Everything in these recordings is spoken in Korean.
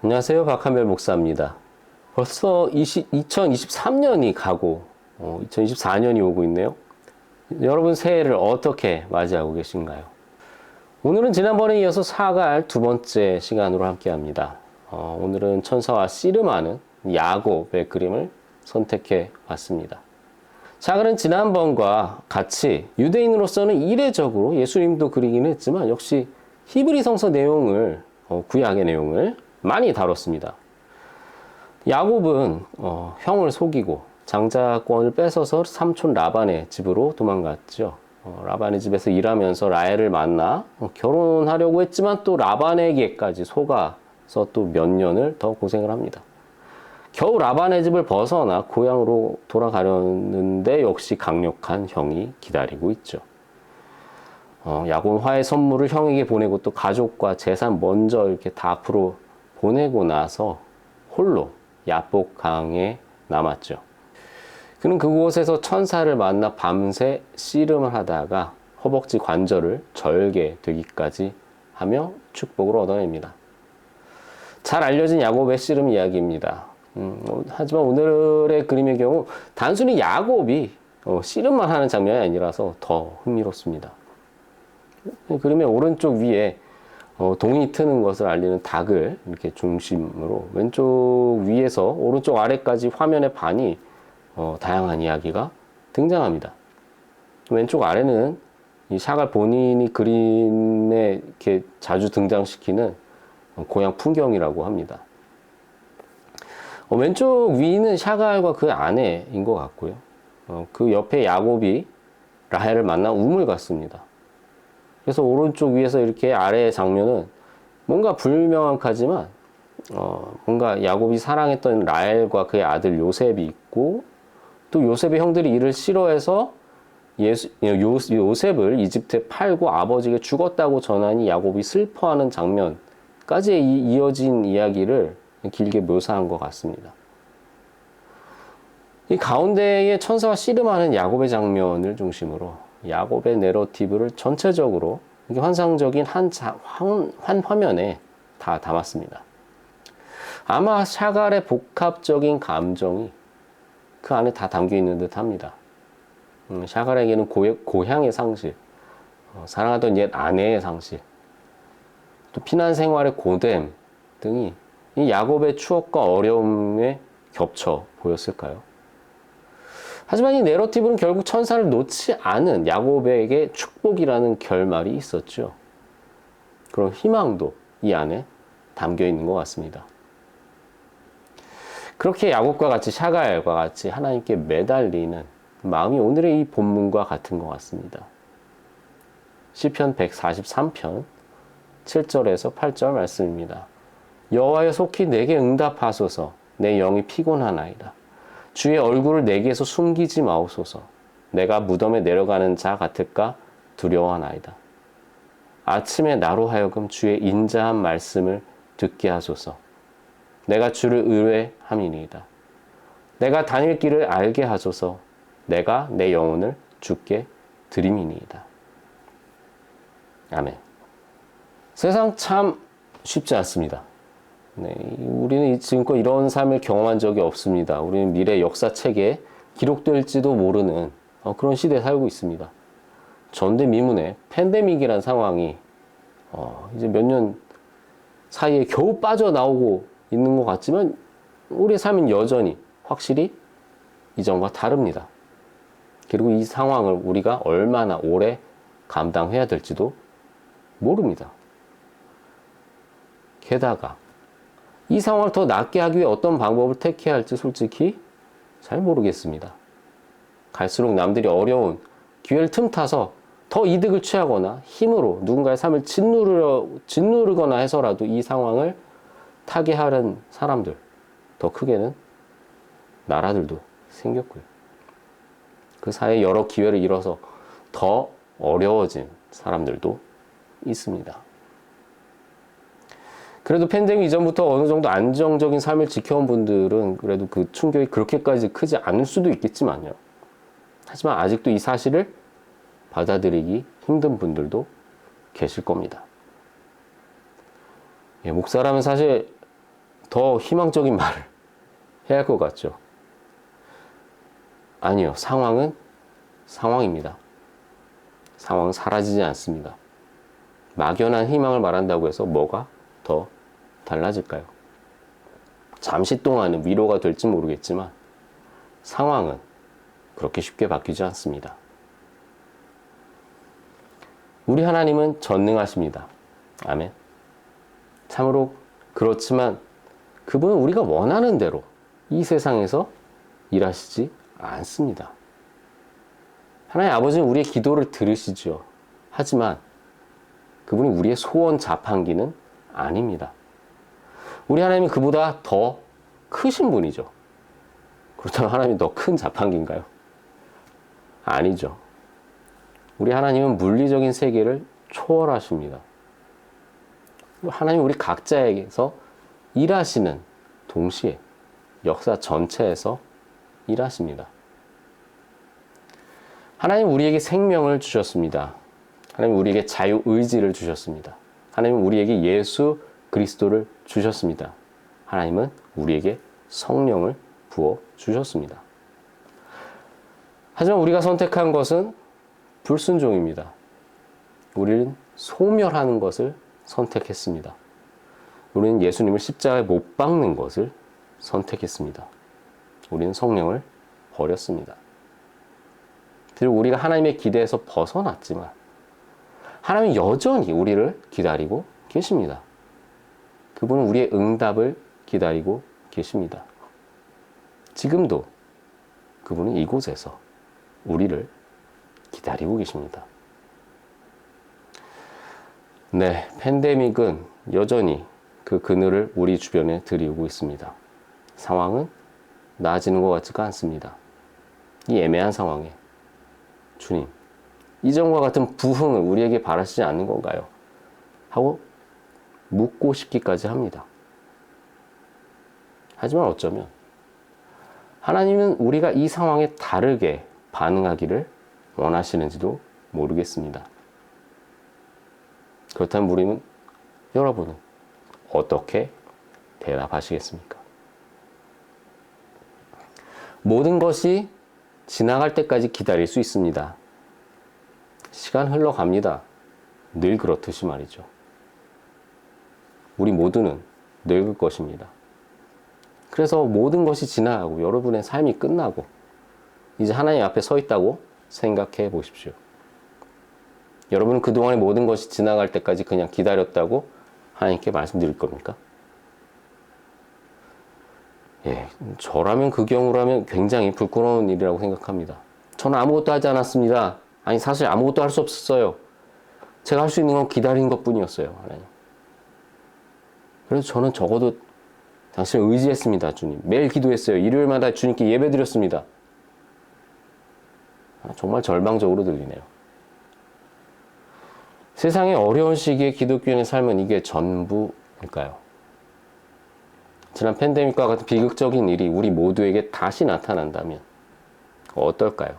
안녕하세요. 박한별 목사입니다. 벌써 2023년이 가고 2024년이 오고 있네요. 여러분 새해를 어떻게 맞이하고 계신가요? 오늘은 지난번에 이어서 사갈 두 번째 시간으로 함께합니다. 오늘은 천사와 씨름하는 야곱의 그림을 선택해 왔습니다. 사갈은 지난번과 같이 유대인으로서는 이례적으로 예수님도 그리긴 했지만 역시 히브리 성서 내용을 구약의 내용을 많이 다뤘습니다. 야곱은 형을 속이고 장자권을 뺏어서 삼촌 라반의 집으로 도망갔죠. 라반의 집에서 일하면서 라헬을 만나 결혼하려고 했지만 또 라반에게까지 속아서 또 몇 년을 더 고생을 합니다. 겨우 라반의 집을 벗어나 고향으로 돌아가려는데 역시 강력한 형이 기다리고 있죠. 야곱은 화해 선물을 형에게 보내고 또 가족과 재산 먼저 이렇게 다 앞으로 보내고 나서 홀로 야복 강에 남았죠. 그는 그곳에서 천사를 만나 밤새 씨름을 하다가 허벅지 관절을 절개되기까지 하며 축복을 얻어냅니다. 잘 알려진 야곱의 씨름 이야기입니다. 하지만 오늘의 그림의 경우 단순히 야곱이 씨름만 하는 장면이 아니라서 더 흥미롭습니다. 그림의 오른쪽 위에 동이 트는 것을 알리는 닭을 이렇게 중심으로 왼쪽 위에서 오른쪽 아래까지 화면의 반이 다양한 이야기가 등장합니다. 왼쪽 아래는 이 샤갈 본인이 그림에 이렇게 자주 등장시키는 고향 풍경이라고 합니다. 왼쪽 위는 샤갈과 그 아내인 것 같고요. 그 옆에 야곱이 라헬을 만나 우물 같습니다. 그래서 오른쪽 위에서 이렇게 아래의 장면은 뭔가 불명확하지만 뭔가 야곱이 사랑했던 라헬과 그의 아들 요셉이 있고 또 요셉의 형들이 이를 싫어해서 요셉을 이집트에 팔고 아버지에게 죽었다고 전하니 야곱이 슬퍼하는 장면까지 이어진 이야기를 길게 묘사한 것 같습니다. 이 가운데에 천사와 씨름하는 야곱의 장면을 중심으로 야곱의 내러티브를 전체적으로 환상적인 한 화면에 다 담았습니다. 아마 샤갈의 복합적인 감정이 그 안에 다 담겨 있는 듯 합니다. 샤갈에게는 고향의 상실, 사랑하던 옛 아내의 상실, 또 피난 생활의 고됨 등이 이 야곱의 추억과 어려움에 겹쳐 보였을까요? 하지만 이 내러티브는 결국 천사를 놓지 않은 야곱에게 축복이라는 결말이 있었죠. 그런 희망도 이 안에 담겨 있는 것 같습니다. 그렇게 야곱과 같이 샤갈과 같이 하나님께 매달리는 마음이 오늘의 이 본문과 같은 것 같습니다. 시편 143편 7절에서 8절 말씀입니다. 여호와여 속히 내게 응답하소서. 내 영이 피곤하나이다. 주의 얼굴을 내게서 숨기지 마옵소서. 내가 무덤에 내려가는 자 같을까 두려워하나이다. 아침에 나로 하여금 주의 인자한 말씀을 듣게 하소서. 내가 주를 의뢰함이니이다. 내가 다닐 길을 알게 하소서. 내가 내 영혼을 주께 드림이니이다. 아멘. 세상 참 쉽지 않습니다. 네, 우리는 지금껏 이런 삶을 경험한 적이 없습니다. 우리는 미래 역사책에 기록될지도 모르는 그런 시대에 살고 있습니다. 전대미문의 팬데믹이라는 상황이 이제 몇 년 사이에 겨우 빠져나오고 있는 것 같지만 우리의 삶은 여전히 확실히 이전과 다릅니다. 그리고 이 상황을 우리가 얼마나 오래 감당해야 될지도 모릅니다. 게다가 이 상황을 더 낫게 하기 위해 어떤 방법을 택해야 할지 솔직히 잘 모르겠습니다. 갈수록 남들이 어려운 기회를 틈타서 더 이득을 취하거나 힘으로 누군가의 삶을 짓누르거나 해서라도 이 상황을 타개하는 사람들, 더 크게는 나라들도 생겼고요. 그 사이에 여러 기회를 잃어서 더 어려워진 사람들도 있습니다. 그래도 팬데믹 이전부터 어느 정도 안정적인 삶을 지켜온 분들은 그래도 그 충격이 그렇게까지 크지 않을 수도 있겠지만요. 하지만 아직도 이 사실을 받아들이기 힘든 분들도 계실 겁니다. 목사라면 사실 더 희망적인 말을 해야 할 것 같죠. 아니요. 상황은 상황입니다. 상황은 사라지지 않습니다. 막연한 희망을 말한다고 해서 뭐가 더 달라질까요? 잠시 동안은 위로가 될지 모르겠지만 상황은 그렇게 쉽게 바뀌지 않습니다. 우리 하나님은 전능하십니다. 아멘. 참으로 그렇지만 그분은 우리가 원하는 대로 이 세상에서 일하시지 않습니다. 하나님 아버지는 우리의 기도를 들으시죠. 하지만 그분이 우리의 소원 자판기는 아닙니다. 우리 하나님이 그보다 더 크신 분이죠. 그렇다면 하나님이 더 큰 자판기인가요? 아니죠. 우리 하나님은 물리적인 세계를 초월하십니다. 하나님 우리 각자에게서 일하시는 동시에 역사 전체에서 일하십니다. 하나님 우리에게 생명을 주셨습니다. 하나님 우리에게 자유의지를 주셨습니다. 하나님 우리에게 예수 그리스도를 주셨습니다. 하나님은 우리에게 성령을 부어 주셨습니다. 하지만 우리가 선택한 것은 불순종입니다. 우리는 소멸하는 것을 선택했습니다. 우리는 예수님을 십자가에 못 박는 것을 선택했습니다. 우리는 성령을 버렸습니다. 그리고 우리가 하나님의 기대에서 벗어났지만 하나님은 여전히 우리를 기다리고 계십니다. 그분은 우리의 응답을 기다리고 계십니다. 지금도 그분은 이곳에서 우리를 기다리고 계십니다. 네, 팬데믹은 여전히 그 그늘을 우리 주변에 들이우고 있습니다. 상황은 나아지는 것 같지가 않습니다. 이 애매한 상황에 주님, 이전과 같은 부흥을 우리에게 바라시지 않는 건가요? 하고 묻고 싶기까지 합니다. 하지만 어쩌면 하나님은 우리가 이 상황에 다르게 반응하기를 원하시는지도 모르겠습니다. 그렇다면 우리는, 여러분은 어떻게 대답하시겠습니까? 모든 것이 지나갈 때까지 기다릴 수 있습니다. 시간 흘러갑니다. 늘 그렇듯이 말이죠. 우리 모두는 늙을 것입니다. 그래서 모든 것이 지나가고 여러분의 삶이 끝나고 이제 하나님 앞에 서 있다고 생각해 보십시오. 여러분은 그동안의 모든 것이 지나갈 때까지 그냥 기다렸다고 하나님께 말씀드릴 겁니까? 예, 저라면 그 경우라면 굉장히 부끄러운 일이라고 생각합니다. 저는 아무것도 하지 않았습니다. 아니, 사실 아무것도 할 수 없었어요. 제가 할 수 있는 건 기다리는 것 뿐이었어요, 하나님. 그래서 저는 적어도 당신을 의지했습니다, 주님. 매일 기도했어요. 일요일마다 주님께 예배 드렸습니다. 정말 절망적으로 들리네요. 세상의 어려운 시기에 기독교인의 삶은 이게 전부일까요? 지난 팬데믹과 같은 비극적인 일이 우리 모두에게 다시 나타난다면 어떨까요?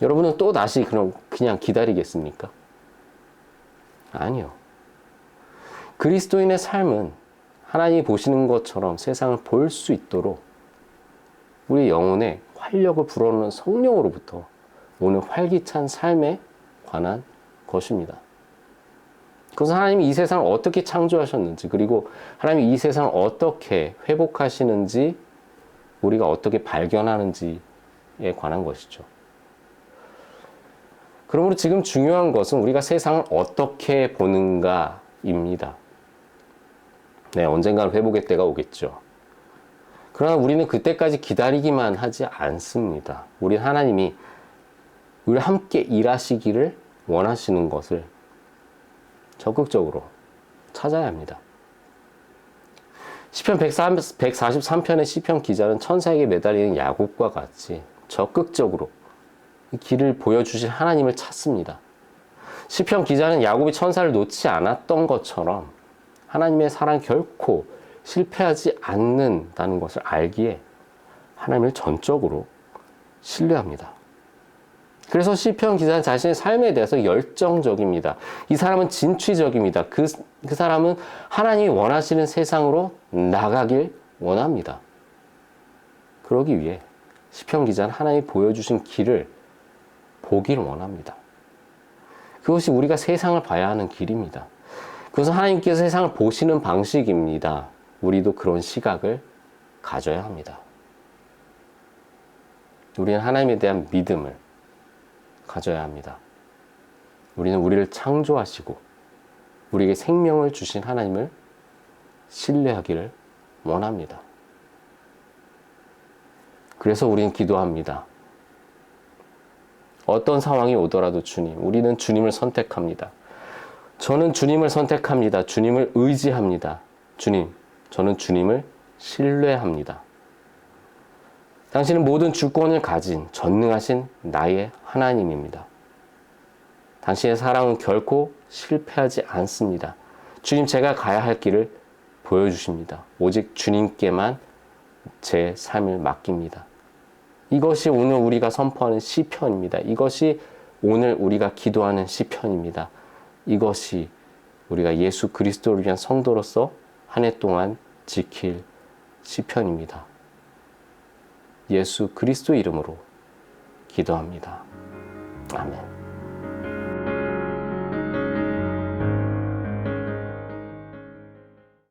여러분은 또 다시 그냥 기다리겠습니까? 아니요. 그리스도인의 삶은 하나님이 보시는 것처럼 세상을 볼 수 있도록 우리 영혼에 활력을 불어넣는 성령으로부터 오는 활기찬 삶에 관한 것입니다. 그것은 하나님이 이 세상을 어떻게 창조하셨는지, 그리고 하나님이 이 세상을 어떻게 회복하시는지, 우리가 어떻게 발견하는지에 관한 것이죠. 그러므로 지금 중요한 것은 우리가 세상을 어떻게 보는가입니다. 네, 언젠가는 회복의 때가 오겠죠. 그러나 우리는 그때까지 기다리기만 하지 않습니다. 우리 하나님이 우리 함께 일하시기를 원하시는 것을 적극적으로 찾아야 합니다. 시편 143편의 시편 기자는 천사에게 매달리는 야곱과 같이 적극적으로 길을 보여주실 하나님을 찾습니다. 시편 기자는 야곱이 천사를 놓지 않았던 것처럼 하나님의 사랑 결코 실패하지 않는다는 것을 알기에 하나님을 전적으로 신뢰합니다. 그래서 시편 기자는 자신의 삶에 대해서 열정적입니다. 이 사람은 진취적입니다. 그 사람은 하나님이 원하시는 세상으로 나가길 원합니다. 그러기 위해 시편 기자는 하나님이 보여주신 길을 보길 원합니다. 그것이 우리가 세상을 봐야 하는 길입니다. 그것은 하나님께서 세상을 보시는 방식입니다. 우리도 그런 시각을 가져야 합니다. 우리는 하나님에 대한 믿음을 가져야 합니다. 우리는 우리를 창조하시고 우리에게 생명을 주신 하나님을 신뢰하기를 원합니다. 그래서 우리는 기도합니다. 어떤 상황이 오더라도 주님, 우리는 주님을 선택합니다. 저는 주님을 선택합니다. 주님을 의지합니다. 주님, 저는 주님을 신뢰합니다. 당신은 모든 주권을 가진 전능하신 나의 하나님입니다. 당신의 사랑은 결코 실패하지 않습니다. 주님, 제가 가야 할 길을 보여주십니다. 오직 주님께만 제 삶을 맡깁니다. 이것이 오늘 우리가 선포하는 시편입니다. 이것이 오늘 우리가 기도하는 시편입니다. 이것이 우리가 예수 그리스도를 위한 성도로서 한 해 동안 지킬 시편입니다. 예수 그리스도 이름으로 기도합니다. 아멘.